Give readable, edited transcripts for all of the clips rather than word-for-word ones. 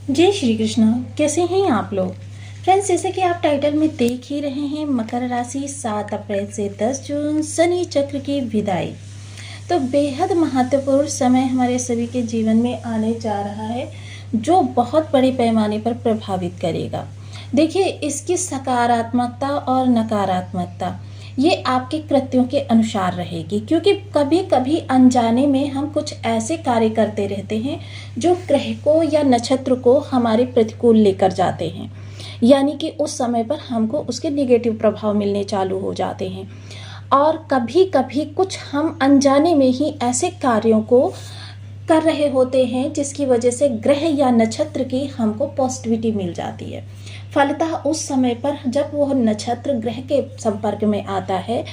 जय श्री कृष्णा। कैसे हैं आप लोग? फ्रेंड्स, जैसे कि आप टाइटल में देख ही रहे हैं, मकर राशि 7 अप्रैल से 10 जून शनि चक्र की विदाई। तो बेहद महत्वपूर्ण समय हमारे सभी के जीवन में आने जा रहा है, जो बहुत बड़े पैमाने पर प्रभावित करेगा। देखिए, इसकी सकारात्मकता और नकारात्मकता ये आपके कृत्यों के अनुसार रहेगी, क्योंकि कभी कभी अनजाने में हम कुछ ऐसे कार्य करते रहते हैं जो ग्रह को या नक्षत्र को हमारे प्रतिकूल लेकर जाते हैं, यानी कि उस समय पर हमको उसके निगेटिव प्रभाव मिलने चालू हो जाते हैं। और कभी कभी कुछ हम अनजाने में ही ऐसे कार्यों को कर रहे होते हैं जिसकी वजह से ग्रह या नक्षत्र की हमको पॉजिटिविटी मिल जाती है। फलतः उस समय पर जब वह नक्षत्र ग्रह के संपर्क में आता है,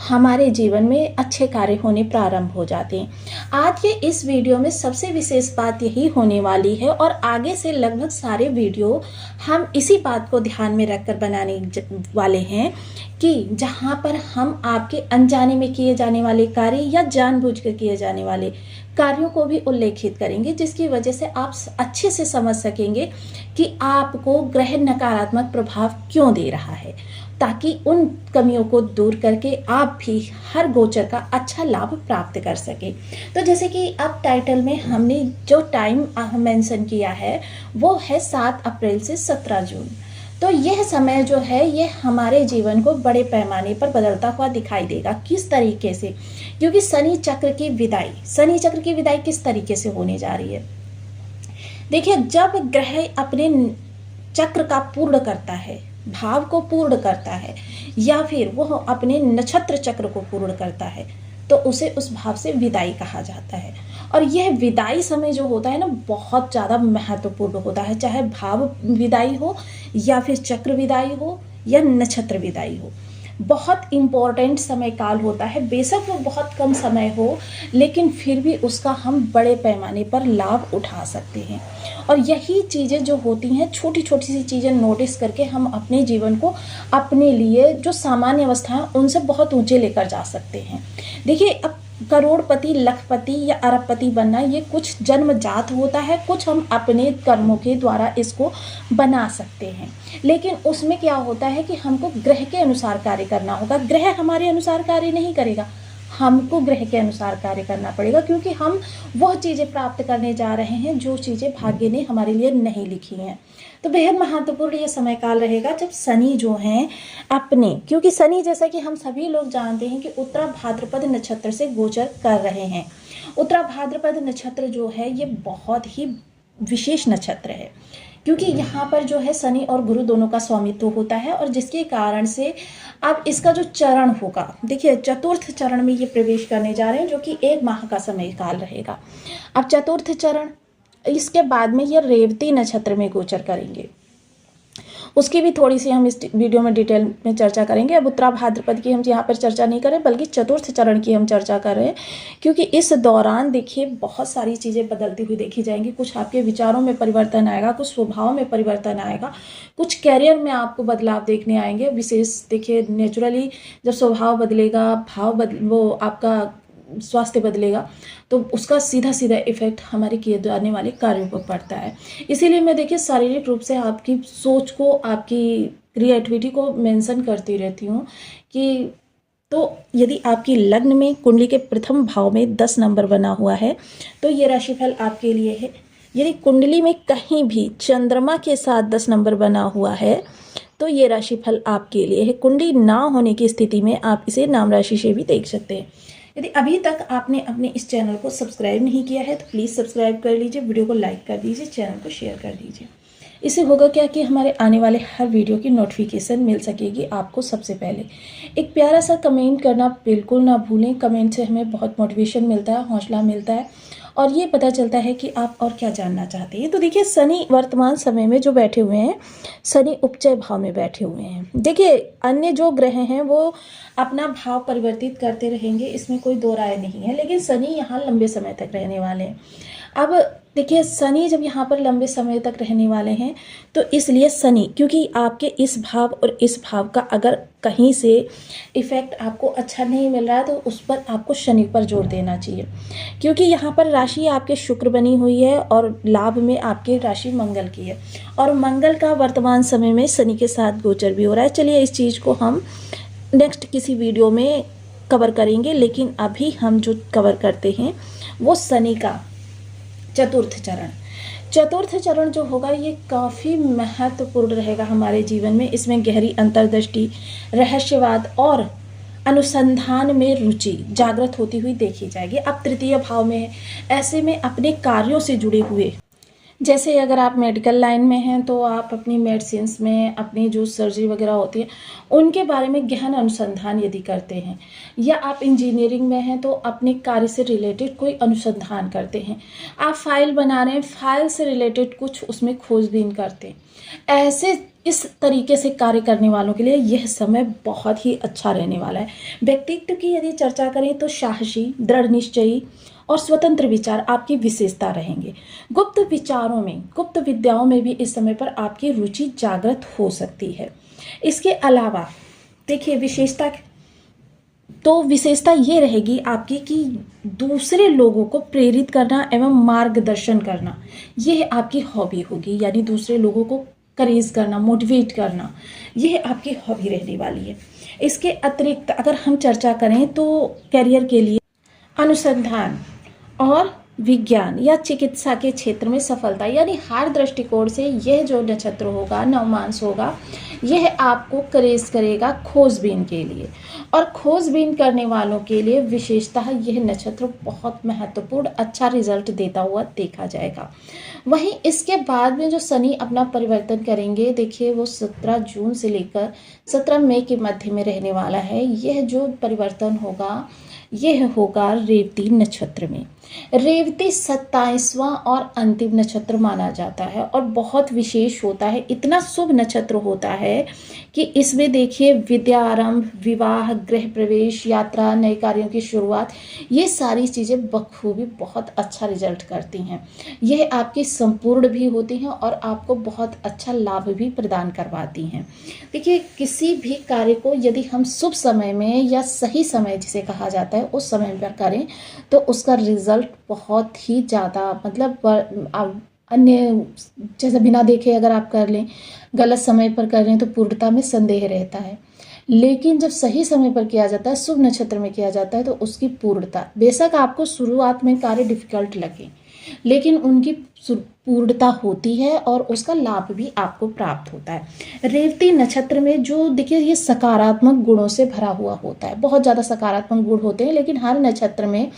हमारे जीवन में अच्छे कार्य होने प्रारंभ हो जाते हैं। आज के इस वीडियो में सबसे विशेष बात यही होने वाली है, और आगे से लगभग सारे वीडियो हम इसी बात को ध्यान में रखकर बनाने वाले हैं कि जहाँ पर हम आपके अनजाने में किए जाने वाले कार्य या जानबूझकर किए जाने वाले कार्यों को भी उल्लेखित करेंगे, जिसकी वजह से आप अच्छे से समझ सकेंगे कि आपको ग्रह नकारात्मक प्रभाव क्यों दे रहा है, ताकि उन कमियों को दूर करके आप भी हर गोचर का अच्छा लाभ प्राप्त कर सके। तो जैसे कि अब टाइटल में हमने जो टाइम मेंशन किया है वो है 7 अप्रैल से 17 जून। तो यह समय जो है ये हमारे जीवन को बड़े पैमाने पर बदलता हुआ दिखाई देगा। किस तरीके से? क्योंकि शनि चक्र की विदाई किस तरीके से होने जा रही है। देखिए, जब ग्रह अपने चक्र का पूर्ण करता है, भाव को पूर्ण करता है, या फिर वह अपने नक्षत्र चक्र को पूर्ण करता है, तो उसे उस भाव से विदाई कहा जाता है। और यह विदाई समय जो होता है ना, बहुत ज़्यादा महत्वपूर्ण होता है, चाहे भाव विदाई हो या फिर चक्र विदाई हो या नक्षत्र विदाई हो। बहुत इम्पोर्टेंट समय काल होता है। बेशक वो बहुत कम समय हो, लेकिन फिर भी उसका हम बड़े पैमाने पर लाभ उठा सकते हैं। और यही चीज़ें जो होती हैं, छोटी छोटी सी चीज़ें नोटिस करके हम अपने जीवन को अपने लिए जो सामान्य अवस्था है उनसे बहुत ऊंचे लेकर जा सकते हैं। देखिए, अब करोड़पति, लखपति या अरबपति बनना ये कुछ जन्मजात होता है, कुछ हम अपने कर्मों के द्वारा इसको बना सकते हैं। लेकिन उसमें क्या होता है कि हमको ग्रह के अनुसार कार्य करना होगा। ग्रह हमारे अनुसार कार्य नहीं करेगा, हमको ग्रह के अनुसार कार्य करना पड़ेगा, क्योंकि हम वह चीज़ें प्राप्त करने जा रहे हैं जो चीज़ें भाग्य ने हमारे लिए नहीं लिखी हैं। तो बेहद महत्वपूर्ण ये समय काल रहेगा जब शनि जो हैं अपने, क्योंकि शनि जैसा कि हम सभी लोग जानते हैं कि उत्तरा भाद्रपद नक्षत्र से गोचर कर रहे हैं। उत्तरा भाद्रपद नक्षत्र जो है ये बहुत ही विशेष नक्षत्र है, क्योंकि यहाँ पर जो है शनि और गुरु दोनों का स्वामित्व होता है, और जिसके कारण से अब इसका जो चरण होगा, देखिए चतुर्थ चरण में ये प्रवेश करने जा रहे हैं, जो कि 1 माह का समय काल रहेगा। अब चतुर्थ चरण, इसके बाद में ये रेवती नक्षत्र में गोचर करेंगे। उसकी भी थोड़ी सी हम इस वीडियो में डिटेल में चर्चा करेंगे। अब उत्तरा भाद्रपद की हम यहाँ पर चर्चा नहीं करें, बल्कि चतुर्थ चरण की हम चर्चा कर रहे हैं, क्योंकि इस दौरान देखिए बहुत सारी चीज़ें बदलती हुई देखी जाएंगी। कुछ आपके विचारों में परिवर्तन आएगा, कुछ स्वभाव में परिवर्तन आएगा, कुछ कैरियर में आपको बदलाव देखने आएंगे। विशेष देखिए, नेचुरली जब स्वभाव बदलेगा, वो आपका स्वास्थ्य बदलेगा, तो उसका सीधा सीधा इफेक्ट हमारे किए जाने वाले कार्यों पर पड़ता है। इसीलिए मैं देखिए शारीरिक रूप से आपकी सोच को, आपकी क्रिएटिविटी को मेंशन करती रहती हूँ कि तो यदि आपकी लग्न में कुंडली के प्रथम भाव में 10 नंबर बना हुआ है तो ये राशिफल आपके लिए है। यदि कुंडली में कहीं भी चंद्रमा के साथ 10 नंबर बना हुआ है तो ये राशिफल आपके लिए है। कुंडली ना होने की स्थिति में आप इसे नाम राशि से भी देख सकते हैं। यदि अभी तक आपने अपने इस चैनल को सब्सक्राइब नहीं किया है तो प्लीज़ सब्सक्राइब कर लीजिए, वीडियो को लाइक कर दीजिए, चैनल को शेयर कर दीजिए। इससे होगा क्या कि हमारे आने वाले हर वीडियो की नोटिफिकेशन मिल सकेगी आपको सबसे पहले। एक प्यारा सा कमेंट करना बिल्कुल ना भूलें। कमेंट से हमें बहुत मोटिवेशन मिलता है, हौसला मिलता है, और ये पता चलता है कि आप और क्या जानना चाहते हैं। तो देखिए, शनि वर्तमान समय में जो बैठे हुए हैं, शनि उपचय भाव में बैठे हुए हैं। देखिए, अन्य जो ग्रह हैं वो अपना भाव परिवर्तित करते रहेंगे, इसमें कोई दो राय नहीं है, लेकिन शनि यहाँ लंबे समय तक रहने वाले हैं। अब देखिए शनि जब यहाँ पर लंबे समय तक रहने वाले हैं, तो इसलिए शनि, क्योंकि आपके इस भाव और इस भाव का अगर कहीं से इफ़ेक्ट आपको अच्छा नहीं मिल रहा है, तो उस पर आपको शनि पर जोर देना चाहिए, क्योंकि यहाँ पर राशि आपके शुक्र बनी हुई है और लाभ में आपकी राशि मंगल की है, और मंगल का वर्तमान समय में शनि के साथ गोचर भी हो रहा है। चलिए इस चीज़ को हम नेक्स्ट किसी वीडियो में कवर करेंगे, लेकिन अभी हम जो कवर करते हैं वो शनि का चतुर्थ चरण जो होगा ये काफ़ी महत्वपूर्ण रहेगा हमारे जीवन में। इसमें गहरी अंतर्दृष्टि, रहस्यवाद और अनुसंधान में रुचि जागृत होती हुई देखी जाएगी। अब तृतीय भाव में है, ऐसे में अपने कार्यों से जुड़े हुए, जैसे अगर आप मेडिकल लाइन में हैं तो आप अपनी मेडिसिन्स में, अपनी जो सर्जरी वगैरह होती है उनके बारे में गहन अनुसंधान यदि करते हैं, या आप इंजीनियरिंग में हैं तो अपने कार्य से रिलेटेड कोई अनुसंधान करते हैं, आप फाइल बना रहे हैं, फाइल से रिलेटेड कुछ उसमें खोजबीन करते हैं, ऐसे इस तरीके से कार्य करने वालों के लिए यह समय बहुत ही अच्छा रहने वाला है। व्यक्तित्व की यदि चर्चा करें तो साहसी, दृढ़ निश्चयी और स्वतंत्र विचार आपकी विशेषता रहेंगे। गुप्त विचारों में, गुप्त विद्याओं में भी इस समय पर आपकी रुचि जागृत हो सकती है। इसके अलावा देखिए विशेषता ये रहेगी आपकी कि दूसरे लोगों को प्रेरित करना एवं मार्गदर्शन करना, यह आपकी हॉबी होगी, यानी दूसरे लोगों को करेज करना, मोटिवेट करना, यह आपकी हॉबी रहने वाली है। इसके अतिरिक्त अगर हम चर्चा करें तो करियर के लिए अनुसंधान और विज्ञान या चिकित्सा के क्षेत्र में सफलता, यानी हर दृष्टिकोण से यह जो नक्षत्र होगा, नवमांश होगा, यह आपको करेज करेगा खोजबीन के लिए, और खोजबीन करने वालों के लिए विशेषतः यह नक्षत्र बहुत महत्वपूर्ण अच्छा रिजल्ट देता हुआ देखा जाएगा। वहीं इसके बाद में जो शनि अपना परिवर्तन करेंगे, देखिए वो 17 जून से लेकर 17 मई के मध्य में रहने वाला है। यह जो परिवर्तन होगा यह होगा रेवती नक्षत्र में। रेवती 27वां और अंतिम नक्षत्र माना जाता है और बहुत विशेष होता है, इतना शुभ नक्षत्र होता है कि इसमें देखिए विद्या आरंभ, विवाह, गृह प्रवेश, यात्रा, नए कार्यों की शुरुआत, ये सारी चीज़ें बखूबी बहुत अच्छा रिजल्ट करती हैं। यह आपकी संपूर्ण भी होती हैं और आपको बहुत अच्छा लाभ भी प्रदान करवाती हैं। देखिए किसी भी कार्य को यदि हम शुभ समय में या सही समय जिसे कहा जाता है उस समय पर करें तो उसका रिजल्ट बहुत ही ज़्यादा, मतलब अन्य जैसे बिना देखे अगर आप कर लें, गलत समय पर कर लें तो पूर्णता में संदेह रहता है, लेकिन जब सही समय पर किया जाता है, शुभ नक्षत्र में किया जाता है, तो उसकी पूर्णता, बेशक आपको शुरुआत में कार्य डिफिकल्ट लगे लेकिन उनकी पूर्णता होती है और उसका लाभ भी आपको प्राप्त होता है। रेवती नक्षत्र में जो देखिए ये सकारात्मक गुणों से भरा हुआ होता है, बहुत ज़्यादा सकारात्मक गुण होते हैं, लेकिन हर नक्षत्र में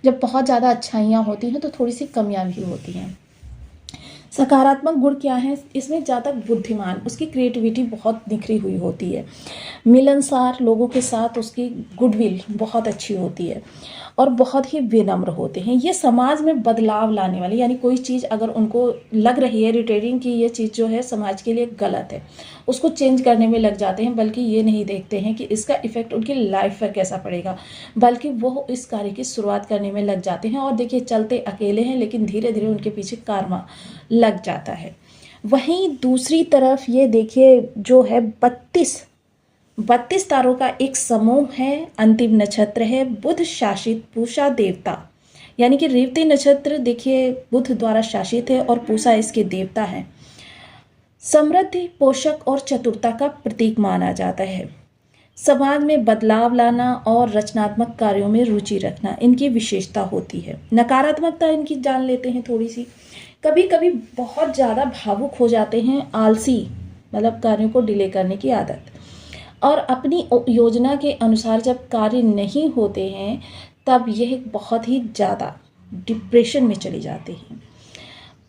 जब बहुत ज़्यादा अच्छाइयाँ होती हैं तो थोड़ी सी कमियाँ भी होती हैं। सकारात्मक गुण क्या है, इसमें ज़्यादा बुद्धिमान, उसकी क्रिएटिविटी बहुत निखरी हुई होती है, मिलनसार लोगों के साथ उसकी गुडविल बहुत अच्छी होती है और बहुत ही विनम्र होते हैं। ये समाज में बदलाव लाने वाली, यानी कोई चीज़ अगर उनको लग रही है इरिटेटिंग कि ये चीज़ जो है समाज के लिए गलत है, उसको चेंज करने में लग जाते हैं, बल्कि ये नहीं देखते हैं कि इसका इफ़ेक्ट उनकी लाइफ पर कैसा पड़ेगा, बल्कि वो इस कार्य की शुरुआत करने में लग जाते हैं। और देखिए चलते अकेले हैं लेकिन धीरे धीरे उनके पीछे कारवा लग जाता है। वहीं दूसरी तरफ ये देखिए जो है 32 तारों का एक समूह है, अंतिम नक्षत्र है, बुध शासित पूषा देवता, यानी कि रेवती नक्षत्र देखिए बुध द्वारा शासित है और पूषा इसके देवता है। समृद्धि, पोषक और चतुरता का प्रतीक माना जाता है। समाज में बदलाव लाना और रचनात्मक कार्यों में रुचि रखना इनकी विशेषता होती है। नकारात्मकता इनकी जान लेते हैं थोड़ी सी, कभी कभी बहुत ज़्यादा भावुक हो जाते हैं, आलसी, मतलब कार्यों को डिले करने की आदत, और अपनी योजना के अनुसार जब कार्य नहीं होते हैं तब यह बहुत ही ज़्यादा डिप्रेशन में चले जाते हैं।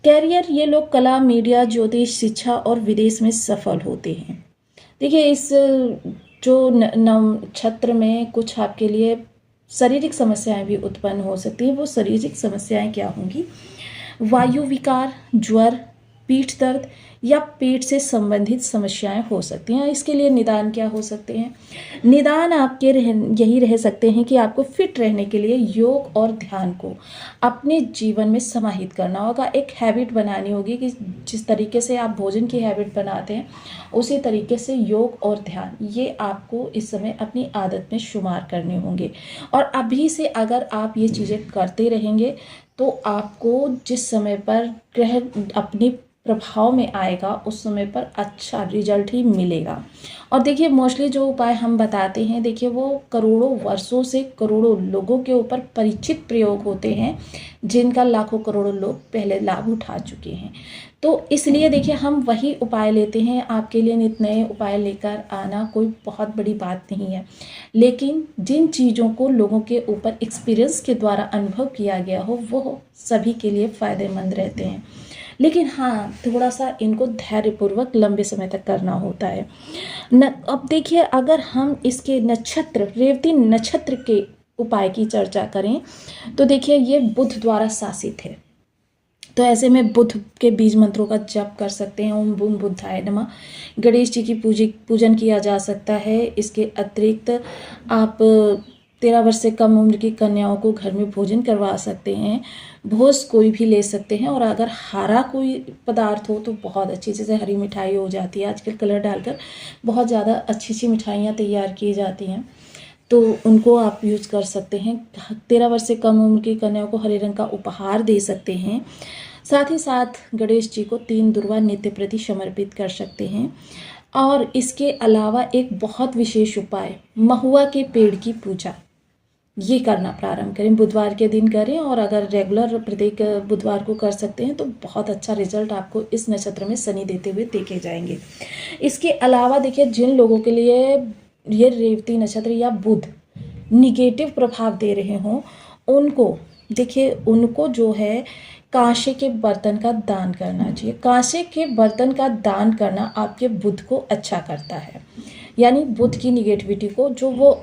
कैरियर, ये लोग कला, मीडिया, ज्योतिष, शिक्षा और विदेश में सफल होते हैं। देखिए इस जो नक्षत्र में कुछ आपके लिए शारीरिक समस्याएं भी उत्पन्न हो सकती हैं। वो शारीरिक समस्याएं क्या होंगी, वायु विकार, ज्वर, पीठ दर्द या पेट से संबंधित समस्याएं हो सकती हैं। इसके लिए निदान क्या हो सकते हैं? निदान आपके यही रह सकते हैं कि आपको फिट रहने के लिए योग और ध्यान को अपने जीवन में समाहित करना होगा। एक हैबिट बनानी होगी कि जिस तरीके से आप भोजन की हैबिट बनाते हैं उसी तरीके से योग और ध्यान ये आपको इस समय अपनी आदत में शुमार करने होंगे। और अभी से अगर आप ये चीज़ें करते रहेंगे तो आपको जिस समय पर ग्रह अपने प्रभाव में आएगा उस समय पर अच्छा रिजल्ट ही मिलेगा। और देखिए मोस्टली जो उपाय हम बताते हैं, देखिए वो करोड़ों वर्षों से करोड़ों लोगों के ऊपर परिचित प्रयोग होते हैं जिनका लाखों करोड़ों लोग पहले लाभ उठा चुके हैं। तो इसलिए देखिए हम वही उपाय लेते हैं। आपके लिए नित नए उपाय लेकर आना कोई बहुत बड़ी बात नहीं है, लेकिन जिन चीज़ों को लोगों के ऊपर एक्सपीरियंस के द्वारा अनुभव किया गया हो वो सभी के लिए फ़ायदेमंद रहते हैं। लेकिन हाँ, थोड़ा सा इनको धैर्यपूर्वक लंबे समय तक करना होता है अब देखिए अगर हम इसके नक्षत्र रेवती नक्षत्र के उपाय की चर्चा करें तो देखिए ये बुध द्वारा शासित है। तो ऐसे में बुध के बीज मंत्रों का जप कर सकते हैं। ओम बूम बुद्धाय नमः। गणेश जी की पूजन किया जा सकता है। इसके अतिरिक्त आप 13 वर्ष से कम उम्र की कन्याओं को घर में भोजन करवा सकते हैं। भोज कोई भी ले सकते हैं। और अगर हरा कोई पदार्थ हो तो बहुत अच्छी, जैसे हरी मिठाई हो जाती है, आजकल कलर डालकर बहुत ज़्यादा अच्छी अच्छी मिठाइयाँ तैयार की जाती हैं, तो उनको आप यूज़ कर सकते हैं। 13 वर्ष से कम उम्र की कन्याओं को हरे रंग का उपहार दे सकते हैं। साथ ही साथ गणेश जी को 3 दुर्वा नित्य प्रति समर्पित कर सकते हैं। और इसके अलावा एक बहुत विशेष उपाय, महुआ के पेड़ की पूजा, ये करना प्रारंभ करें। बुधवार के दिन करें और अगर रेगुलर प्रत्येक बुधवार को कर सकते हैं तो बहुत अच्छा रिजल्ट आपको इस नक्षत्र में शनि देते हुए देखे जाएंगे। इसके अलावा देखिए जिन लोगों के लिए ये रेवती नक्षत्र या बुध निगेटिव प्रभाव दे रहे हों उनको देखिए, उनको जो है कांसे के बर्तन का दान करना चाहिए। कांसे के बर्तन का दान करना आपके बुध को अच्छा करता है, यानी बुध की निगेटिविटी को जो वो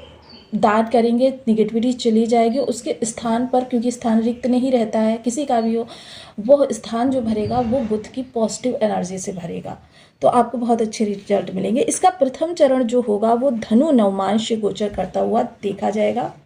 दान करेंगे निगेटिविटी चली जाएगी उसके स्थान पर, क्योंकि स्थान रिक्त नहीं रहता है किसी का भी हो, वो स्थान जो भरेगा वो बुध की पॉजिटिव एनर्जी से भरेगा, तो आपको बहुत अच्छे रिजल्ट मिलेंगे। इसका प्रथम चरण जो होगा वो धनु नवमांश से गोचर करता हुआ देखा जाएगा।